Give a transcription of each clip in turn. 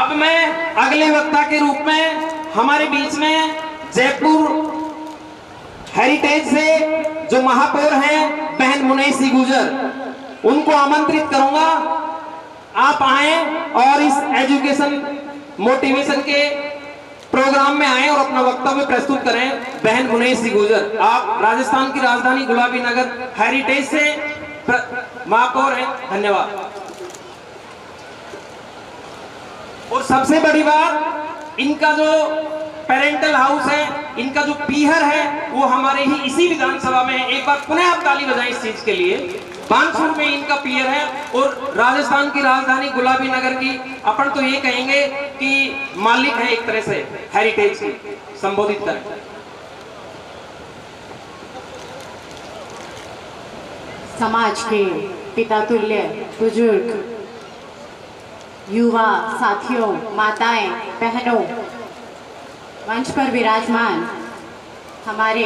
अब मैं अगले वक्ता के रूप में हमारे बीच में जयपुर हेरिटेज से जो महापौर हैं बहन मुनेशी गुजर, उनको आमंत्रित करूंगा। आप आए और इस एजुकेशन मोटिवेशन के प्रोग्राम में आए और अपना वक्तव्य प्रस्तुत करें। बहन मुनेशी गुजर, आप राजस्थान की राजधानी गुलाबी नगर हेरिटेज से महापौर हैं। धन्यवाद। और सबसे बड़ी बात, इनका जो पेरेंटल हाउस है, इनका जो पीहर है, वो हमारे ही इसी विधानसभा में है। एक बार पुनः आप ताली बजाएं इस चीज के लिए। बानसूर में इनका पीहर है और राजस्थान की राजधानी गुलाबी नगर की अपन तो ये कहेंगे कि मालिक है एक तरह से हेरिटेज की। संबोधित करें। समाज के पिता तुल्य बुजुर्ग, युवा साथियों, माताएं, बहनों, मंच पर विराजमान हमारे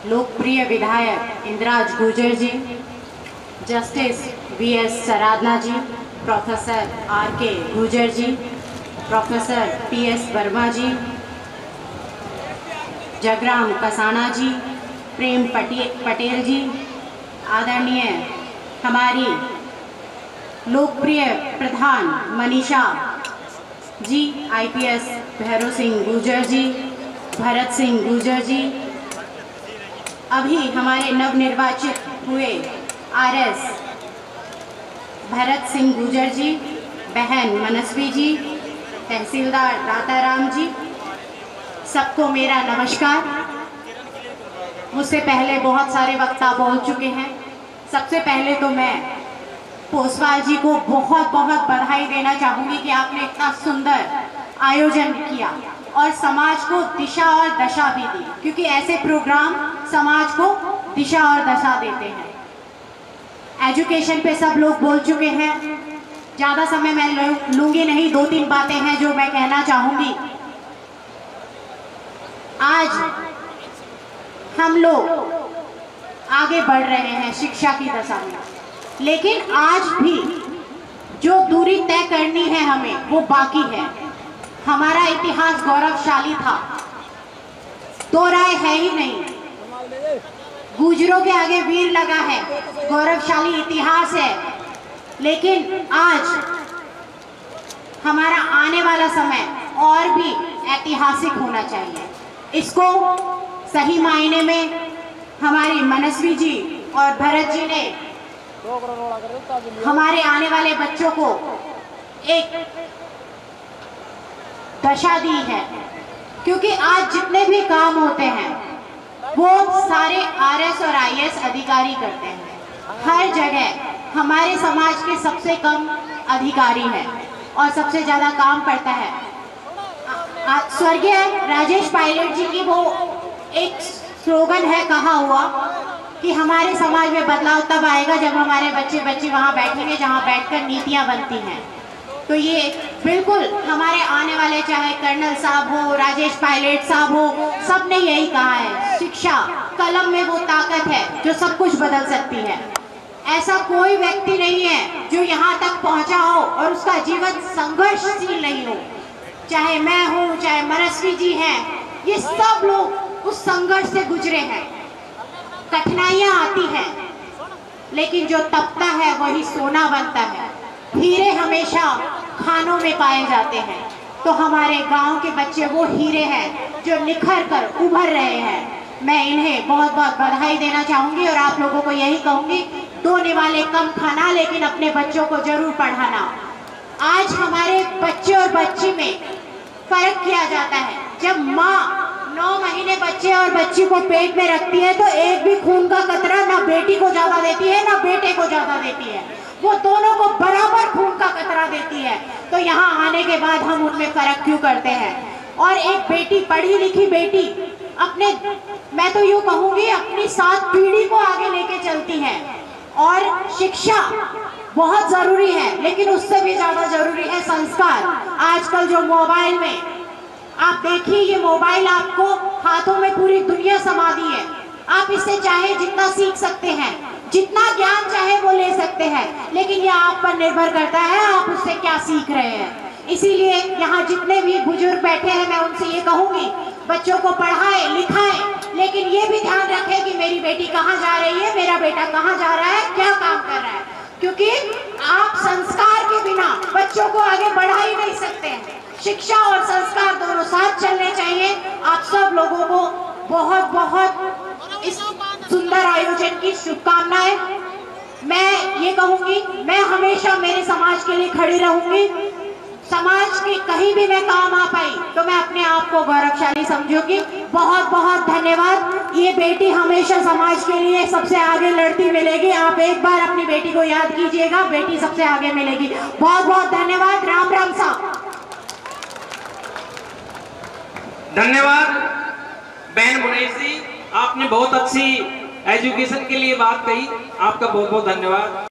लोकप्रिय विधायक इंद्राज गुर्जर जी, जस्टिस वीएस सराधना जी, प्रोफेसर आरके गुर्जर जी, प्रोफेसर पीएस वर्मा जी, जगराम कसाना जी, प्रेम पटेल जी, आदरणीय हमारी लोकप्रिय प्रधान मनीषा जी, आईपीएस भैरव सिंह गुर्जर जी, भरत सिंह गुर्जर जी, अभी हमारे नवनिर्वाचित हुए आरएस भरत सिंह गुर्जर जी, बहन मनस्वी जी, तहसीलदार दाताराम जी, सबको मेरा नमस्कार। मुझसे पहले बहुत सारे वक्ता बोल चुके हैं। सबसे पहले तो मैं पोसवाल जी को बहुत बहुत बधाई देना चाहूँगी कि आपने इतना सुंदर आयोजन किया और समाज को दिशा और दशा भी दी, क्योंकि ऐसे प्रोग्राम समाज को दिशा और दशा देते हैं। एजुकेशन पे सब लोग बोल चुके हैं, ज़्यादा समय मैं लूँगी नहीं। 2-3 बातें हैं जो मैं कहना चाहूँगी। आज हम लोग आगे बढ़ रहे हैं शिक्षा की दिशा में, लेकिन आज भी जो दूरी तय करनी है हमें, वो बाकी है। हमारा इतिहास गौरवशाली था, दो राय है ही नहीं। गुजरों के आगे वीर लगा है, गौरवशाली इतिहास है। लेकिन आज हमारा आने वाला समय और भी ऐतिहासिक होना चाहिए। इसको सही मायने में हमारी मनस्वी जी और भरत जी ने हमारे आने वाले बच्चों को एक दशा दी है, क्योंकि आज जितने भी काम होते हैं वो सारे आरएस और आईएएस अधिकारी करते हैं। हर जगह हमारे समाज के सबसे कम अधिकारी है और सबसे ज़्यादा काम करता है। स्वर्गीय राजेश पायलट जी की वो एक स्लोगन है कहा हुआ कि हमारे समाज में बदलाव तब आएगा जब हमारे बच्चे बच्ची वहाँ बैठेंगे जहाँ बैठकर नीतियाँ बनती हैं। तो ये बिल्कुल हमारे आने वाले, चाहे कर्नल साहब हो, राजेश पायलट साहब हो, सब ने यही कहा है, शिक्षा कलम में वो ताकत है जो सब कुछ बदल सकती है। ऐसा कोई व्यक्ति नहीं है जो यहाँ तक पहुँचा हो और उसका जीवन संघर्षशील नहीं हो। चाहे मैं हूँ, चाहे मनस्वी जी हैं, ये सब लोग उस संघर्ष से गुजरे हैं। कठिनाइयाँ आती हैं, लेकिन जो तपता है वही सोना बनता है। हीरे हमेशा खानों में पाए जाते हैं, तो हमारे गांव के बच्चे वो हीरे हैं जो निखर कर उभर रहे हैं। मैं इन्हें बहुत बहुत बधाई देना चाहूँगी और आप लोगों को यही कहूँगी, दो निवाले कम खाना, लेकिन अपने बच्चों को जरूर पढ़ाना। आज हमारे बच्चे और बच्ची में फर्क किया जाता है। जब माँ 9 महीने बच्चे और बच्ची को पेट में रखती है तो एक भी खून का कतरा ना बेटी को ज्यादा देती है ना बेटे को ज्यादा देती है, वो दोनों को बराबर खून का कतरा देती है। तो यहाँ आने के बाद हम उनमें फर्क क्यों करते हैं? और एक बेटी, पढ़ी लिखी बेटी अपने, मैं तो यूँ कहूँगी, अपनी 7 पीढ़ी को आगे लेके चलती है। और शिक्षा बहुत जरूरी है, लेकिन उससे भी ज्यादा जरूरी है संस्कार। आजकल जो मोबाइल में आप देखिए, ये मोबाइल आपको हाथों में पूरी दुनिया समा दी है। आप इससे चाहे जितना सीख सकते हैं, जितना ज्ञान चाहे वो ले सकते हैं, लेकिन ये आप पर निर्भर करता है आप उससे क्या सीख रहे हैं। इसीलिए यहाँ जितने भी बुजुर्ग बैठे हैं मैं उनसे ये कहूँगी, बच्चों को पढ़ाएं लिखाएं, लेकिन ये भी ध्यान रखें कि मेरी बेटी कहाँ जा रही है, मेरा बेटा कहाँ जा रहा है, क्या काम कर रहा है, क्योंकि आप संस्कार के बिना बच्चों को आगे बढ़ा ही नहीं सकते हैं। शिक्षा और संस्कार दोनों साथ चलने चाहिए। आप सब लोगों को बहुत बहुत इस सुंदर आयोजन की शुभकामनाएं। मैं ये कहूँगी, मैं हमेशा मेरे समाज के लिए खड़ी रहूंगी। समाज के कहीं भी मैं काम आ पाई तो मैं अपने आप को गौरवशाली समझूंगी। बहुत बहुत धन्यवाद। ये बेटी हमेशा समाज के लिए सबसे आगे लड़ती मिलेगी। आप एक बार अपनी बेटी को याद कीजिएगा, बेटी सबसे आगे मिलेगी। बहुत बहुत धन्यवाद। राम राम साहब। धन्यवाद बहन मुनेश जी, आपने बहुत अच्छी एजुकेशन के लिए बात कही। आपका बहुत बहुत धन्यवाद।